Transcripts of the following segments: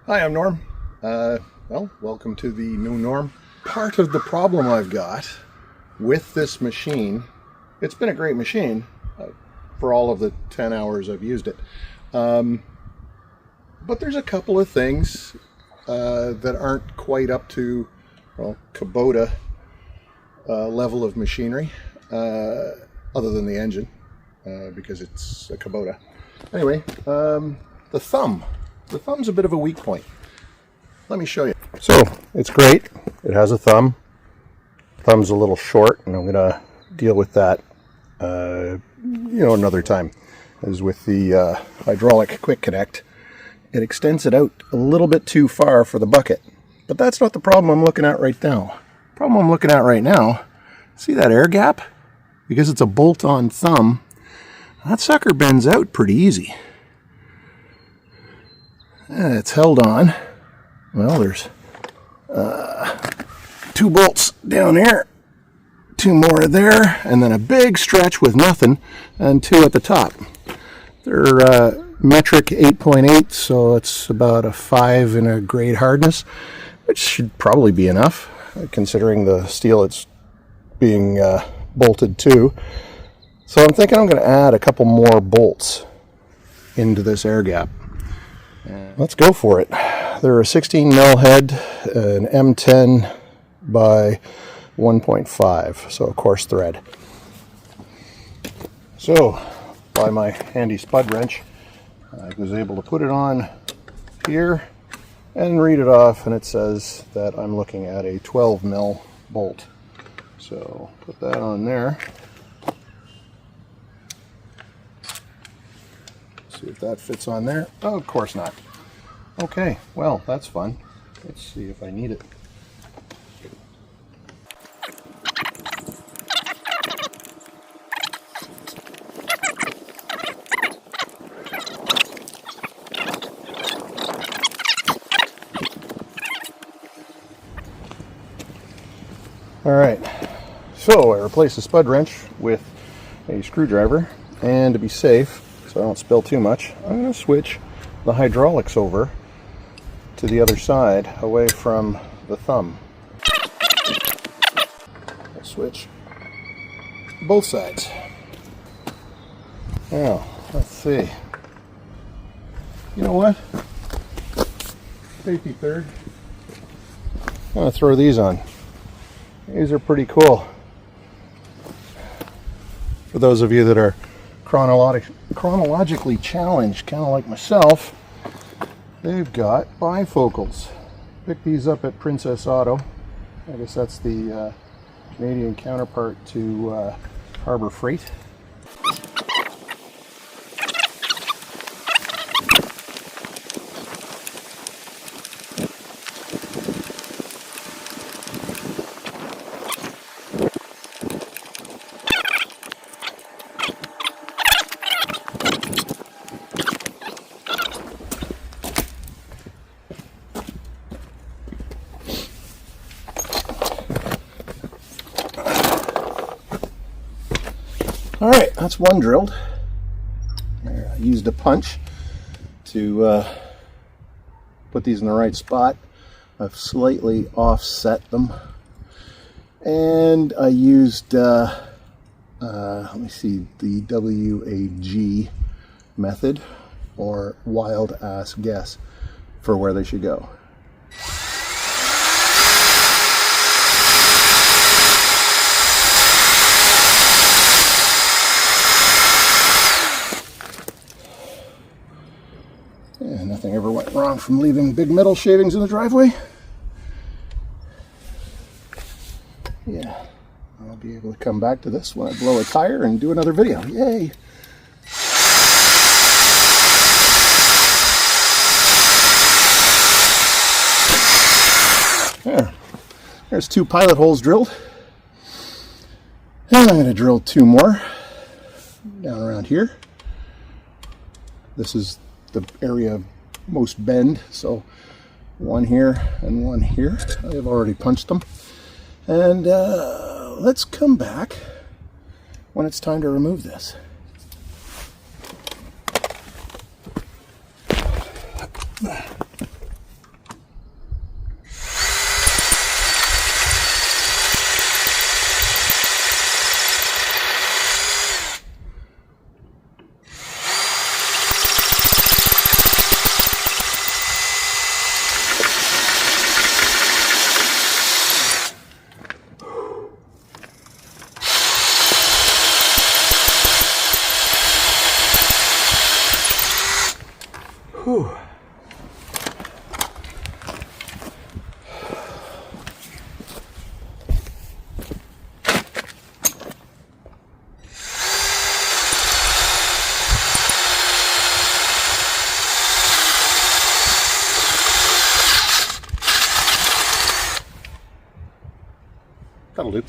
Hi, I'm Norm. Well, welcome to the new Norm. Part of the problem I've got with this machine, it's been a great machine for all of the 10 hours I've used it. But there's a couple of things that aren't quite up to, well, Kubota level of machinery, other than the engine, because it's a Kubota. Anyway, the thumb. The thumb's a bit of a weak point. Let me show you. So, it's great. It has a thumb. Thumb's a little short, and I'm going to deal with that, another time. As with the hydraulic quick connect, it extends it out a little bit too far for the bucket. But that's not the problem I'm looking at right now. The problem I'm looking at right now, see that air gap? Because it's a bolt-on thumb, that sucker bends out pretty easy. It's held on. Well, there's 2 bolts down there, 2 more there, and then a big stretch with nothing, and 2 at the top. They're metric 8.8, so it's about a 5 in a grade hardness, which should probably be enough, considering the steel it's being bolted to. So I'm thinking I'm going to add a couple more bolts into this air gap. Let's go for it. They're a 16 mil head, an M10 by 1.5, so a coarse thread. So, by my handy spud wrench, I was able to put it on here and read it off, and it says that I'm looking at a 12 mil bolt. So, put that on there. See if that fits on there. Oh, of course not. Okay, well, that's fun. Let's see if I need it. All right, so I replaced the spud wrench with a screwdriver, and to be safe, so I don't spill too much, I'm going to switch the hydraulics over to the other side, away from the thumb. I'll switch both sides. Now, let's see. You know what? Safety third. I'm going to throw these on. These are pretty cool. For those of you that are chronologically challenged, kind of like myself, they've got bifocals. Picked these up at Princess Auto. I guess that's the Canadian counterpart to Harbor Freight. All right, that's one drilled. There, I used a punch to put these in the right spot. I've slightly offset them, and I used let me see, the WAG method, or wild ass guess, for where they should go. Yeah, nothing ever went wrong from leaving big metal shavings in the driveway. Yeah, I'll be able to come back to this when I blow a tire and do another video. Yay! There's 2 pilot holes drilled. And I'm going to drill 2 more down around here. This is the area of most bend, so 1 here and 1 here. I've already punched them. And let's come back when it's time to remove this. That'll do.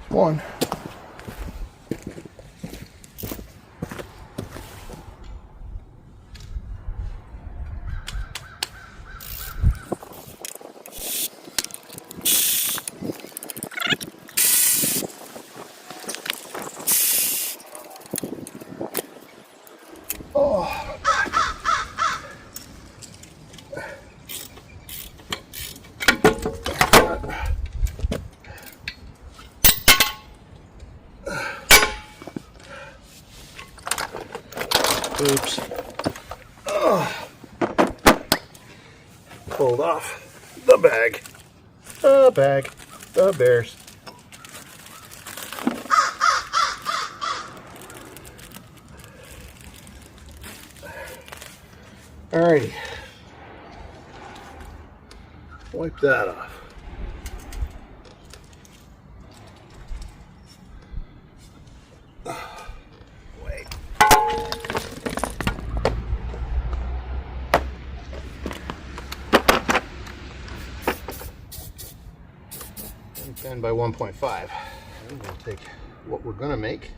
One. Oh. Oops. Oh. Pulled off the bag. The bag. The bears. Alrighty. Wipe that off. Wait. And by 1.5. And we'll take what we're gonna make.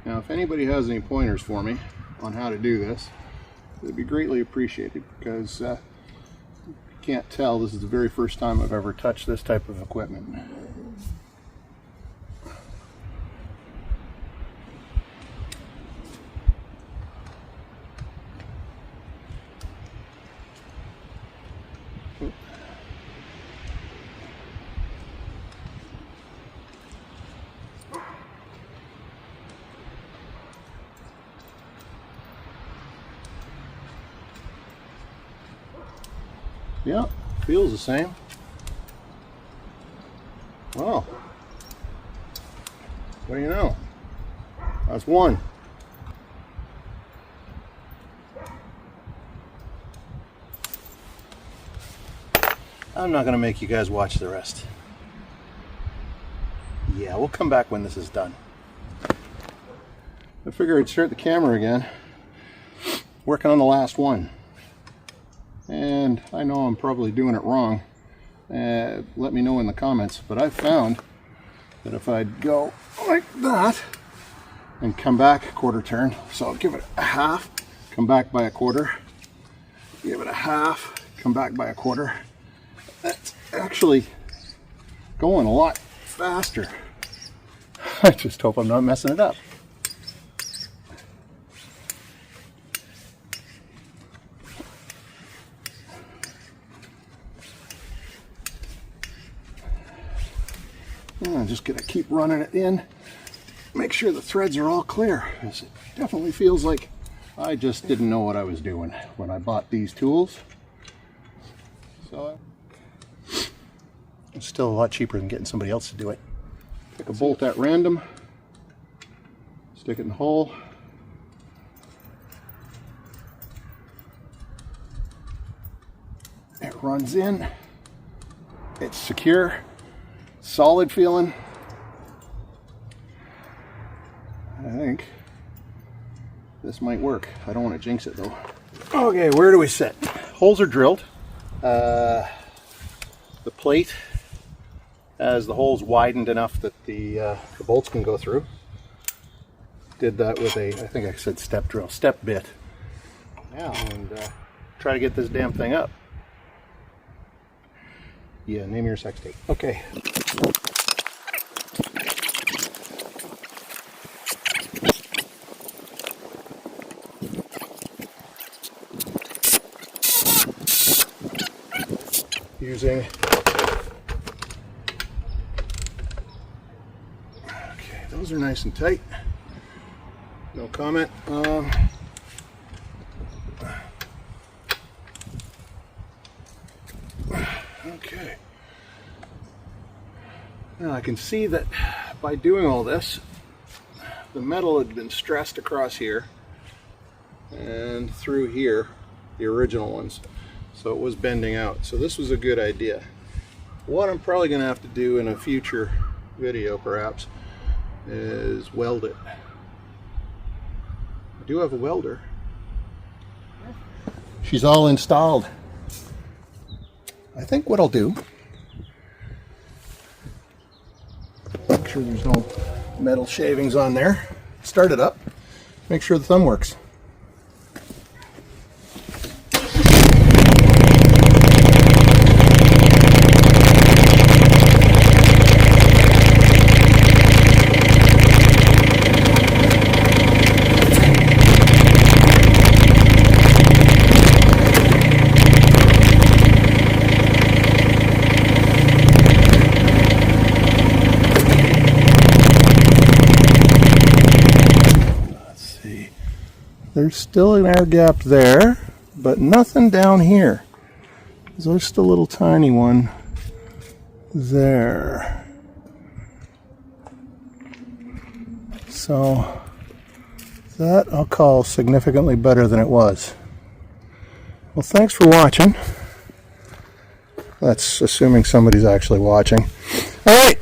Now, if anybody has any pointers for me on how to do this, it would be greatly appreciated, because you can't tell, this is the very first time I've ever touched this type of equipment. Yeah, feels the same. Well, what do you know? That's one. I'm not going to make you guys watch the rest. Yeah, we'll come back when this is done. I figured I'd start the camera again, working on the last one. And I know I'm probably doing it wrong. Let me know in the comments. But I've found that if I'd go like that and come back a quarter turn, so I'll give it a half, come back by a quarter, give it a half, come back by a quarter. That's actually going a lot faster. I just hope I'm not messing it up. I'm just gonna keep running it in, make sure the threads are all clear, because it definitely feels like I just didn't know what I was doing when I bought these tools. So it's still a lot cheaper than getting somebody else to do it. Pick a bolt at random, stick it in the hole. It runs in, it's secure. Solid feeling. I think this might work. I don't want to jinx it though. Okay, where do we sit? Holes are drilled. The plate has the holes widened enough that the bolts can go through. Did that with a, I think I said step drill, step bit. Now, and try to get this damn thing up. Yeah, name your sex tape. Okay. Using, okay, those are nice and tight. No comment. Okay. Now I can see that by doing all this, the metal had been stressed across here and through here, the original ones, so it was bending out. So this was a good idea. What I'm probably going to have to do in a future video perhaps is weld it. I do have a welder. She's all installed. I think what I'll do, make sure there's no metal shavings on there, start it up, make sure the thumb works. There's still an air gap there, but nothing down here. There's just a little tiny one there. So that I'll call significantly better than it was. Well, thanks for watching. That's assuming somebody's actually watching. All right.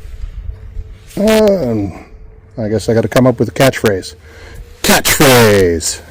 I guess I got to come up with a catchphrase. Catchphrase!